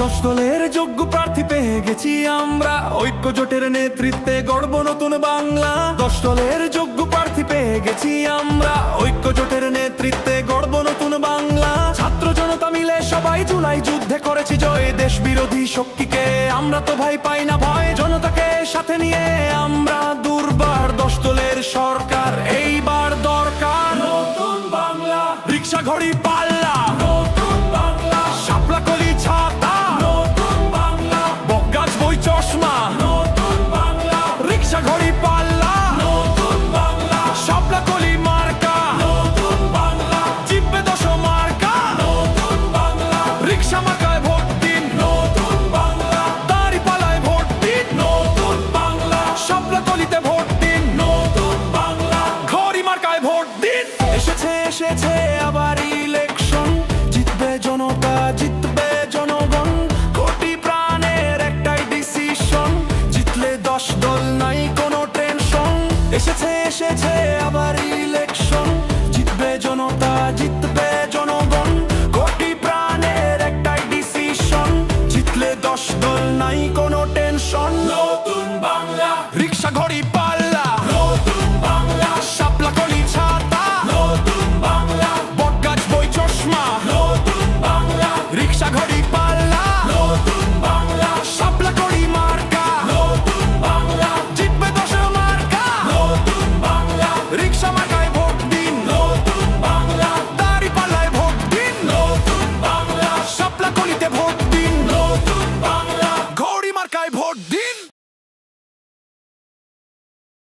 দশ দলের যোগ্য প্রার্থী পেয়ে গেছি আমরা, ঐক্য জোটের নেতৃত্বে গড়ব নতুন বাংলা। দশ দলের যোগ্য প্রার্থী পেয়ে গেছি আমরা, ঐক্য জোটের নেতৃত্বে গড়ব নতুন বাংলা। ছাত্র জনতা মিলে সবাই জুলাই যুদ্ধে করেছি জয়, দেশ বিরোধী শক্তিকে আমরা তো ভাই পাই না ভয়। জনতাকে সাথে নিয়ে আমরা দুর্বার, দশ দলের সরকার এইবার দরকার। নতুন বাংলা, রিক্সা ঘড়ি পাল্লা, নতুন বাংলা, শাপলা কলি ছাতা, নতুন বাংলা, বকগাছ বই চশমা, নতুন বাংলা, রিক্সা ঘড়ি পাল্লা, নতুন বাংলা, শাপলা কলি মার্কা, নতুন বাংলা, জিতবে ১০ মার্কা, নতুন বাংলা, রিক্সা মার্কায় ভোট দিন, নতুন বাংলা, দাঁড়িপাল্লায় ভোট দিন, নতুন বাংলা, শাপলা কলিতে ভোট দিন, নতুন বাংলা, ঘড়ি মার্কায় ভোট দিন। এসেছে আবার ইলেকশন, জিতবে জনতা, জিতবে জনগণ, কোটি প্রাণের একটাই ডিসিশন, জিতলে ১০ দল নাই কোনো টেনশন। এসেছে আবার ইলেকশন, জিতবে জনতা, জিতবে জনগণ, কোটি প্রাণের একটাই ডিসিশন, জিতলে ১০ দল নাই কোনো টেনশন। নতুন বাংলা, রিক্সা ঘড়ি পাল্লা, নতুন বাংলা, শাপলা কলি ছাতা, নতুন বাংলা, বটগাছ বই চশমা, নতুন বাংলা, রিক্সা ঘড়ি পাল্লা, নতুন বাংলা, শাপলা কলি মার্কা, নতুন বাংলা, জিতবে ১০ মার্কা, নতুন বাংলা, রিক্সা